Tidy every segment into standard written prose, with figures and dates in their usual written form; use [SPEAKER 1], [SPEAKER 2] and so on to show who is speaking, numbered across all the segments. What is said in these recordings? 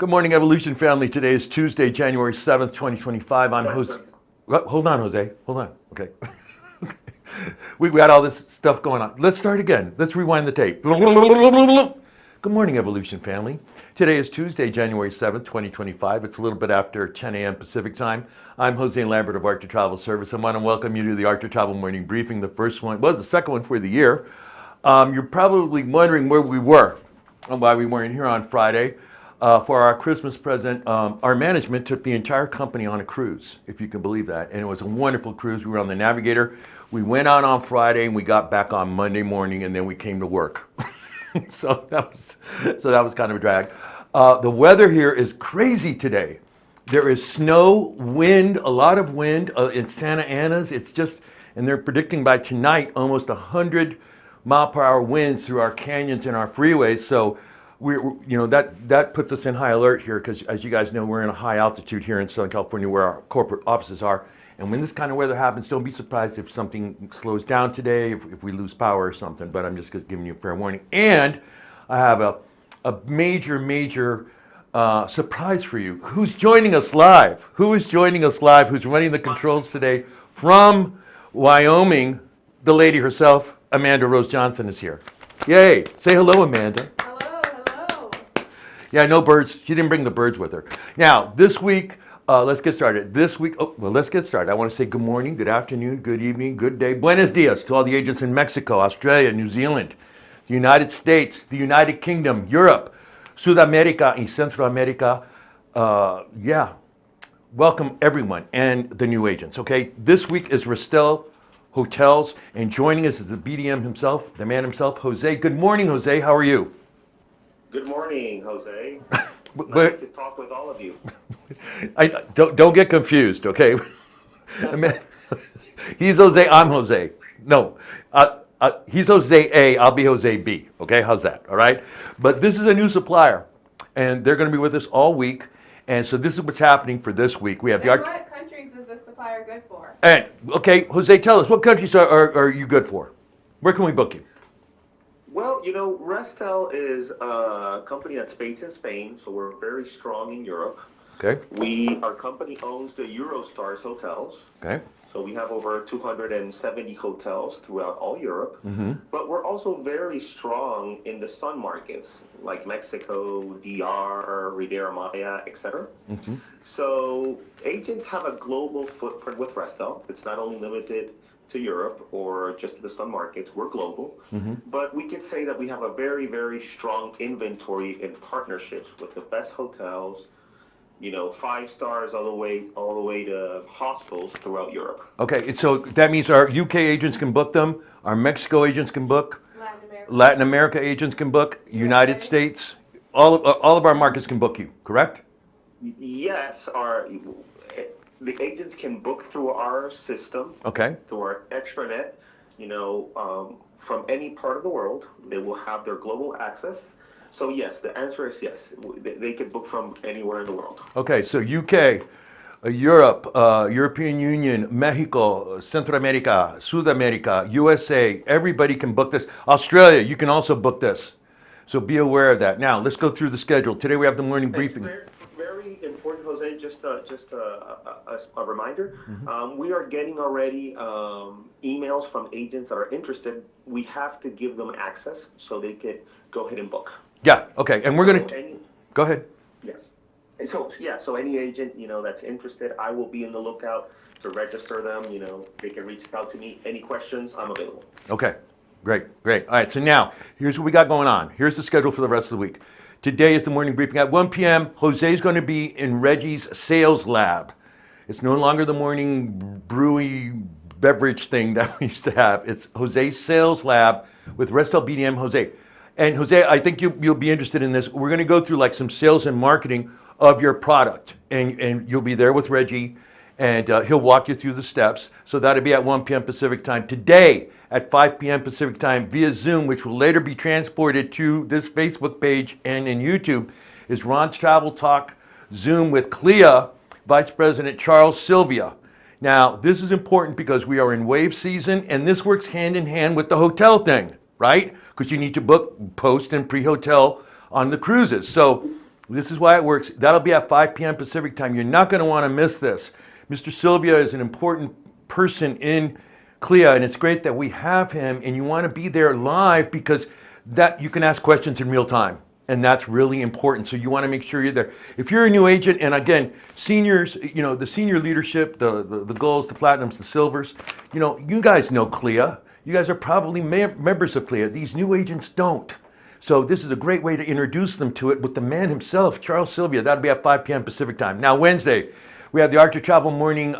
[SPEAKER 1] Good morning, Evolution family. Today is Tuesday, January 7th, 2025. I'm Jose. Hold on, Jose. Hold on. Okay. We got all this stuff going on. Let's start again. Let's rewind the tape. Good morning, Evolution family. Today is Tuesday, January 7th, 2025. It's a little bit after 10 a.m. Pacific time. I'm Jose Lambert of Art to Travel Service. I want to welcome you to the Art to Travel Morning Briefing, the first one, well, the second one for the year. You're probably wondering where we were and why we weren't here on Friday. For our Christmas present, our management took the entire company on a cruise, if you can believe that. And it was a wonderful cruise. We were on the Navigator. We went out on Friday and we got back on Monday morning, and then we came to work. so that was kind of a drag. The weather here is crazy today. There is snow, wind, a lot of wind in Santa Ana's. It's just, and they're predicting by tonight almost 100-mile-per-hour winds through our canyons and our freeways. So that puts us in high alert here because, as you guys know, we're in a high altitude here in Southern California where our corporate offices are. And when this kind of weather happens, don't be surprised if something slows down today, if we lose power or something. But I'm just giving you a fair warning. And I have a major surprise for you. Who's joining us live? Who is joining us live? Who's running the controls today from Wyoming? The lady herself, Amanda Rose Johnson, is here. Yay! Say hello, Amanda.
[SPEAKER 2] Hello.
[SPEAKER 1] Yeah, no birds. She didn't bring the birds with her. Now, this week, let's get started. Let's get started. I want to say good morning, good afternoon, good evening, good day. Buenos dias to all the agents in Mexico, Australia, New Zealand, the United States, the United Kingdom, Europe, Sudamerica, and Central America. Welcome everyone and the new agents, okay? This week is Restel Hotels, and joining us is the BDM himself, the man himself, Jose. Good morning, Jose. How are you?
[SPEAKER 3] Good morning, Jose. Nice to talk with all of you.
[SPEAKER 1] Don't get confused, okay? He's Jose, I'm Jose. No, he's Jose A, I'll be Jose B, okay? How's that, all right? But this is a new supplier, and they're going to be with us all week, and so this is what's happening for this week. We have
[SPEAKER 2] and what countries is this supplier good for?
[SPEAKER 1] And, okay, Jose, tell us, what countries are you good for? Where can we book you?
[SPEAKER 3] Well, Restel is a company that's based in Spain, so we're very strong in Europe.
[SPEAKER 1] Okay.
[SPEAKER 3] Our company owns the Eurostars hotels.
[SPEAKER 1] Okay.
[SPEAKER 3] So we have over 270 hotels throughout all Europe.
[SPEAKER 1] Mm-hmm.
[SPEAKER 3] But we're also very strong in the sun markets, like Mexico, DR, Riviera Maya, etc.
[SPEAKER 1] Mm-hmm.
[SPEAKER 3] So agents have a global footprint with Restel. It's not only limited to Europe or just to the sun markets. We're global.
[SPEAKER 1] Mm-hmm.
[SPEAKER 3] But we could say that we have a very, very strong inventory in partnerships with the best hotels, 5 stars all the way to hostels throughout Europe.
[SPEAKER 1] Okay, so that means our UK agents can book them, our Mexico agents can book, Latin America agents can book, United States, all of our markets can book you, correct?
[SPEAKER 3] Yes, the agents can book through our system,
[SPEAKER 1] okay,
[SPEAKER 3] through our extranet, from any part of the world. They will have their global access. So yes, the answer is yes. They can book from anywhere in the world.
[SPEAKER 1] Okay, so UK, Europe, European Union, Mexico, Central America, Sudamerica, USA, everybody can book this. Australia, you can also book this. So be aware of that. Now, let's go through the schedule. Today we have the morning briefing.
[SPEAKER 3] It's very important, Jose, just a reminder.
[SPEAKER 1] Mm-hmm.
[SPEAKER 3] We are getting already emails from agents that are interested. We have to give them access so they can go ahead and book.
[SPEAKER 1] Yeah, okay, and we're going to... Go ahead.
[SPEAKER 3] Yes. And so any agent, that's interested, I will be in the lookout to register them. They can reach out to me. Any questions, I'm available.
[SPEAKER 1] Okay, great. All right, so now, here's what we got going on. Here's the schedule for the rest of the week. Today is the morning briefing. At 1 p.m., Jose is going to be in Reggie's sales lab. It's no longer the morning brewy beverage thing that we used to have. It's Jose's sales lab with Restel BDM Jose. And Jose, I think you'll be interested in this. We're going to go through like some sales and marketing of your product, and you'll be there with Reggie, and he'll walk you through the steps. So that'll be at 1 p.m. Pacific time. Today at 5 p.m. Pacific time via Zoom, which will later be transported to this Facebook page and in YouTube, is Ron's Travel Talk Zoom with CLIA Vice President Charles Sylvia. Now, this is important because we are in wave season, and this works hand in hand with the hotel thing, right? Because you need to book post and pre-hotel on the cruises. So This is why it works. That'll be at 5 p.m. Pacific time. You're not going to want to miss this. Mr. Sylvia is an important person in CLIA, and it's great that we have him, and you want to be there live because that you can ask questions in real time, and that's really important. So you want to make sure you're there. If you're a new agent, and again, seniors, you know, the senior leadership, the golds, the platinums, the silvers, you know, you guys know CLIA. You guys are probably members of CLIA. These new agents don't. So this is a great way to introduce them to it with the man himself, Charles Sylvia. That'll be at 5 p.m. Pacific time. Now, Wednesday, we have the Archer Travel Morning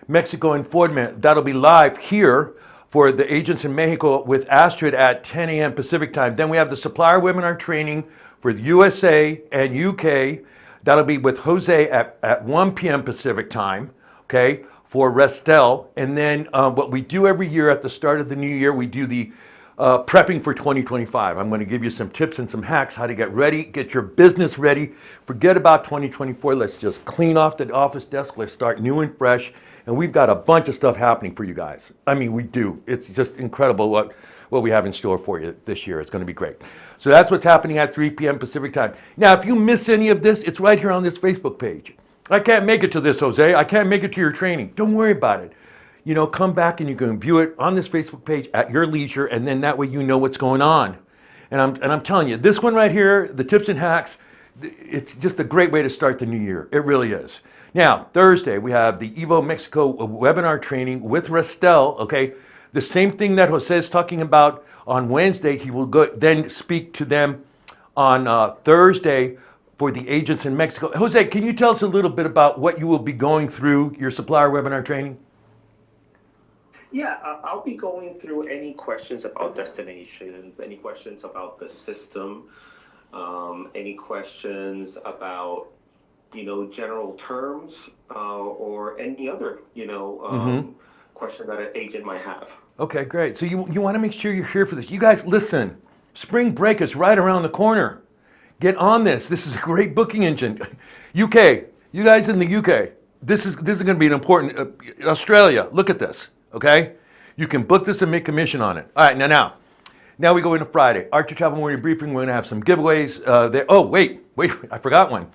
[SPEAKER 1] Mexico Informe. That'll be live here for the agents in Mexico with Astrid at 10 a.m. Pacific time. Then we have the supplier webinar training for the USA and UK. That'll be with Jose at 1 p.m. Pacific time, okay, for Restel. And then what we do every year at the start of the new year, we do the prepping for 2025. I'm going to give you some tips and some hacks how to get ready, get your business ready. Forget about 2024. Let's just clean off the office desk. Let's start new and fresh. And we've got a bunch of stuff happening for you guys. I mean, we do. It's just incredible what we have in store for you this year. It's going to be great. So that's what's happening at 3 p.m. Pacific time. Now, if you miss any of this, it's right here on this Facebook page. I can't make it to this, Jose. I can't make it to your training. Don't worry about it. You know, come back and you can view it on this Facebook page at your leisure, and then that way you know what's going on. And I'm telling you, this one right here, the tips and hacks, it's just a great way to start the new year. It really is. Now, Thursday, we have the Evo Mexico webinar training with Restel, okay? The same thing that Jose is talking about on Wednesday, he will go then speak to them on Thursday for the agents in Mexico. Jose, can you tell us a little bit about what you will be going through your supplier webinar training?
[SPEAKER 3] Yeah, I'll be going through any questions about destinations, any questions about the system, any questions about, you know, general terms, or any other, you know, question that an agent might have.
[SPEAKER 1] Okay, great. So you want to make sure you're here for this. You guys, listen, spring break is right around the corner. Get on this. This is a great booking engine. UK, you guys in the UK, this is going to be an important, Australia, look at this. Okay, you can book this and make commission on it. All right, now we go into Friday. Archer Travel Morning Briefing. We're going to have some giveaways there. Oh, wait, I forgot one.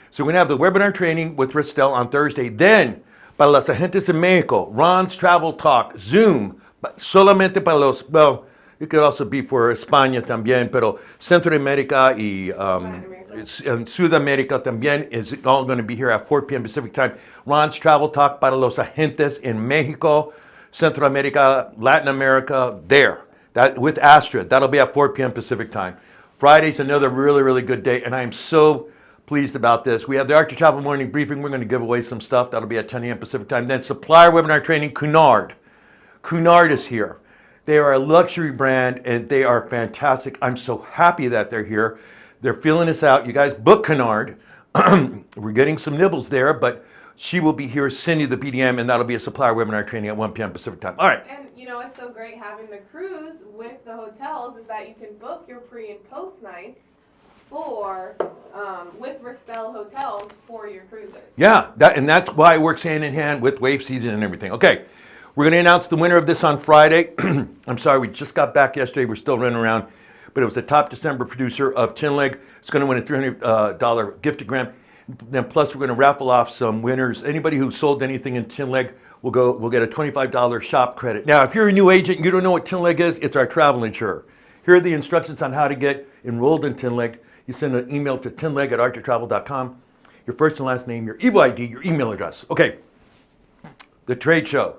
[SPEAKER 1] So we're going to have the webinar training with Ristel on Thursday. Then, para las agentes en Mexico, Ron's Travel Talk, Zoom, solamente para los, well, it could also be for España también, pero Centroamérica y Sudamérica también is all going to be here at 4 p.m. Pacific time. Ron's Travel Talk para los agentes en Mexico, Centroamérica, Latin America, there. That with Astrid, that'll be at 4 p.m. Pacific time. Friday's another really, really good day, and I am so pleased about this. We have the Archer Travel Morning Briefing. We're going to give away some stuff. That'll be at 10 a.m. Pacific time. Then supplier webinar training, Cunard. Cunard is here. They are a luxury brand, and they are fantastic. I'm so happy that they're here. They're feeling us out. You guys book Cunard. We're getting some nibbles there, but she will be here, Cindy, the BDM, and that'll be a supplier webinar training at 1 p.m. Pacific time. All right.
[SPEAKER 2] And you know what's so great having the cruise with the hotels is that you can book your pre and post nights for with Ristel Hotels for your cruises.
[SPEAKER 1] Yeah, and that's why it works hand in hand with wave season and everything. Okay, we're going to announce the winner of this on Friday. I'm sorry, we just got back yesterday. We're still running around, but it was the top December producer of Tinleg. It's going to win a $300 giftogram. Then plus we're going to raffle off some winners. Anybody who sold anything in Tinleg will get a $25 shop credit. Now, if you're a new agent and you don't know what Tinleg is, it's our travel insurer. Here are the instructions on how to get enrolled in Tinleg. You send an email to tinleg@archertravel.com, your first and last name, your EVO ID, your email address. Okay, the trade show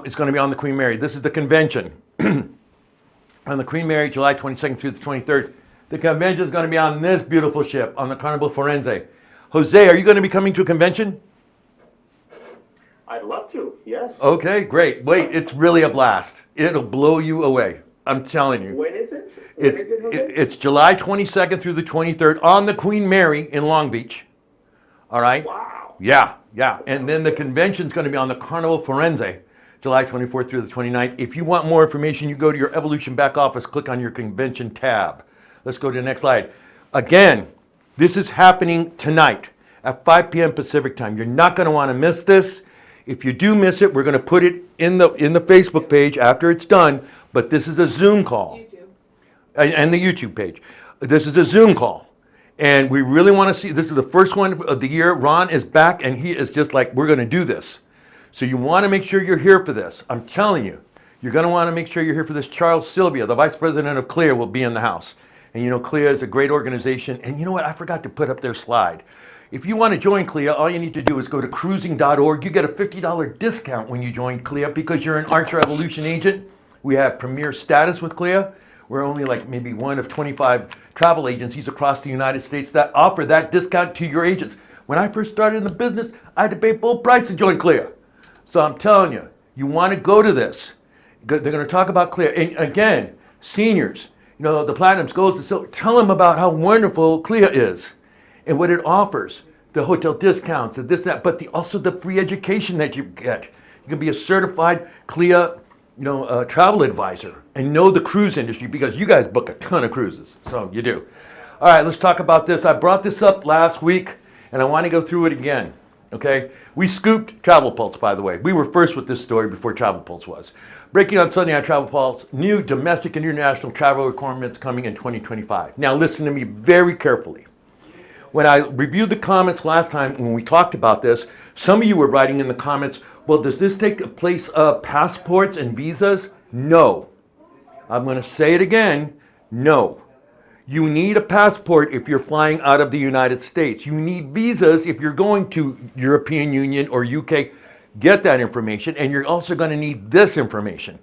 [SPEAKER 1] is going to be on the Queen Mary. This is the convention on the Queen Mary, July 22nd through the 23rd. The convention is going to be on this beautiful ship, on the Carnival Forense. Jose, are you going to be coming to a convention?
[SPEAKER 3] I'd love to, yes.
[SPEAKER 1] Okay, great. Wait, it's really a blast. It'll blow you away. I'm telling you.
[SPEAKER 3] When is it?
[SPEAKER 1] It's July 22nd through the 23rd on the Queen Mary in Long Beach. All right?
[SPEAKER 3] Wow.
[SPEAKER 1] Yeah. And then the convention's going to be on the Carnival Forense, July 24th through the 29th. If you want more information, you go to your Evolution back office, click on your convention tab. Let's go to the next slide. Again, this is happening tonight at 5 p.m. Pacific time. You're not going to want to miss this. If you do miss it, we're going to put it in the Facebook page after it's done, but this is a Zoom call.
[SPEAKER 2] YouTube.
[SPEAKER 1] And the YouTube page. This is a Zoom call. And we really want to see, this is the first one of the year. Ron is back and he is just like, we're going to do this. So you want to make sure you're here for this. I'm telling you, you're going to want to make sure you're here for this. Charles Sylvia, the vice president of CLIA, will be in the house. And you know, CLIA is a great organization. And you know what? I forgot to put up their slide. If you want to join CLIA, all you need to do is go to cruising.org. You get a $50 discount when you join CLIA because you're an Archer Evolution agent. We have premier status with CLIA. We're only like maybe one of 25 travel agencies across the United States that offer that discount to your agents. When I first started in the business, I had to pay full price to join CLIA. So I'm telling you, you want to go to this. They're going to talk about CLIA. And again, seniors, you know, the platinums, golds, the silver, tell them about how wonderful CLIA is and what it offers. The hotel discounts, and this, that, but also the free education that you get. You can be a certified CLIA travel advisor and know the cruise industry because you guys book a ton of cruises. So you do. All right, let's talk about this. I brought this up last week and I want to go through it again. Okay. We scooped Travel Pulse, by the way. We were first with this story before Travel Pulse was. Breaking on Sunday on Travel Pulse, new domestic and international travel requirements coming in 2025. Now listen to me very carefully. When I reviewed the comments last time when we talked about this, some of you were writing in the comments, well, does this take the place of passports and visas? No. I'm going to say it again. No. You need a passport if you're flying out of the United States. You need visas if you're going to European Union or UK. Get that information. And you're also going to need this information.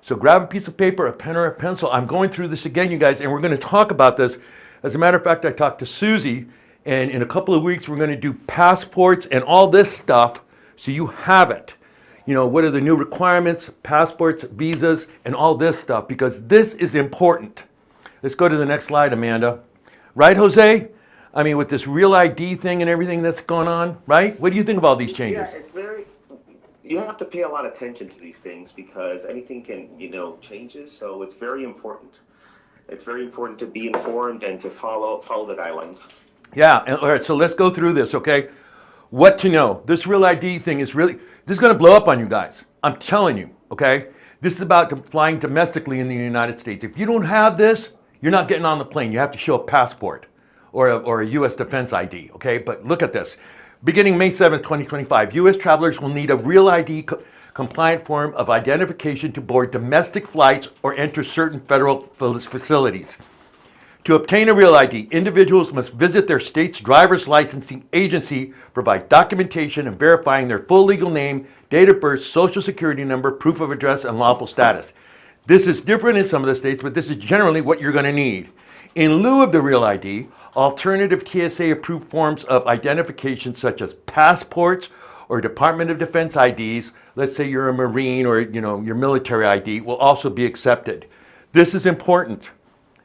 [SPEAKER 1] So grab a piece of paper, a pen or a pencil. I'm going through this again, you guys, and we're going to talk about this. As a matter of fact, I talked to Susie, and in a couple of weeks, we're going to do passports and all this stuff. So you have it. You know, what are the new requirements, passports, visas, and all this stuff, because this is important. Let's go to the next slide, Amanda. Right, Jose? I mean, with this Real ID thing and everything that's going on, right? What do you think of all these changes?
[SPEAKER 3] Yeah, you have to pay a lot of attention to these things because anything can, changes. So it's very important. It's very important to be informed and to follow the guidelines. Yeah,
[SPEAKER 1] all right, so let's go through this, okay? What to know. This Real ID thing is this is going to blow up on you guys. I'm telling you, okay? This is about flying domestically in the United States. If you don't have this, you're not getting on the plane. You have to show a passport or a U.S. Defense ID, okay? But look at this. Beginning May 7th, 2025, U.S. travelers will need a Real ID compliant form of identification to board domestic flights or enter certain federal facilities. To obtain a Real ID, individuals must visit their state's driver's licensing agency, provide documentation and verifying their full legal name, date of birth, social security number, proof of address, and lawful status. This is different in some of the states, but this is generally what you're going to need. In lieu of the Real ID, alternative TSA-approved forms of identification such as passports or Department of Defense IDs, let's say you're a Marine or your military ID, will also be accepted. This is important.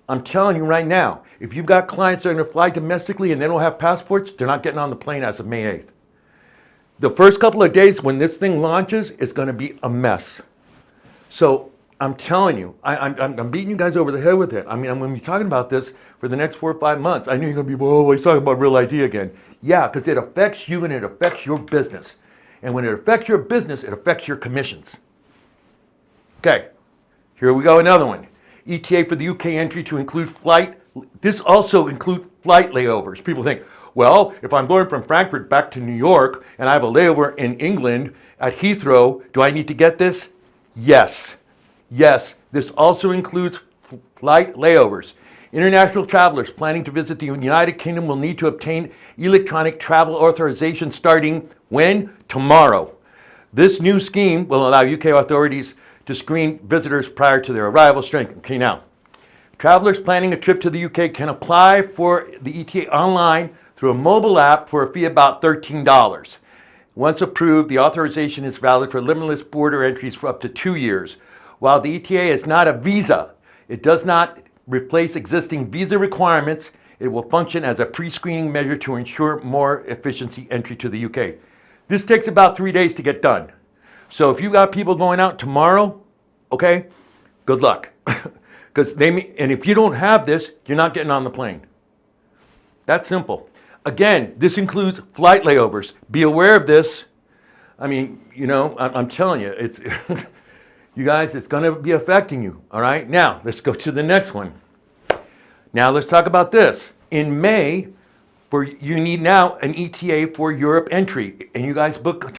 [SPEAKER 1] I'm telling you right now, if you've got clients that are going to fly domestically and they don't have passports, they're not getting on the plane as of May 8th. The first couple of days when this thing launches, it's going to be a mess. So I'm telling you, I'm beating you guys over the head with it. I mean, I'm going to be talking about this for the next 4 or 5 months. I know you're going to be, whoa, he's talking about Real ID again. Yeah, because it affects you and it affects your business. And when it affects your business, it affects your commissions. Okay, here we go, another one. ETA for the UK entry to include flight. This also includes flight layovers. People think, well, if I'm going from Frankfurt back to New York and I have a layover in England at Heathrow, do I need to get this? Yes. Yes, this also includes flight layovers. International travelers planning to visit the United Kingdom will need to obtain electronic travel authorization starting when? Tomorrow. This new scheme will allow UK authorities to screen visitors prior to their arrival. Okay, now, travelers planning a trip to the UK can apply for the ETA online through a mobile app for a fee of about $13. Once approved, the authorization is valid for limitless border entries for up to 2 years. While the ETA is not a visa, it does not replace existing visa requirements. It will function as a pre-screening measure to ensure more efficiency entry to the UK. This takes about 3 days to get done. So if you got people going out tomorrow, okay, good luck. And if you don't have this, you're not getting on the plane. That's simple. Again, this includes flight layovers. Be aware of this. I mean, I'm telling you, it's you guys, it's going to be affecting you. All right. Now let's go to the next one. Now let's talk about this. in May, you need now an ETA for Europe entry, and you guys book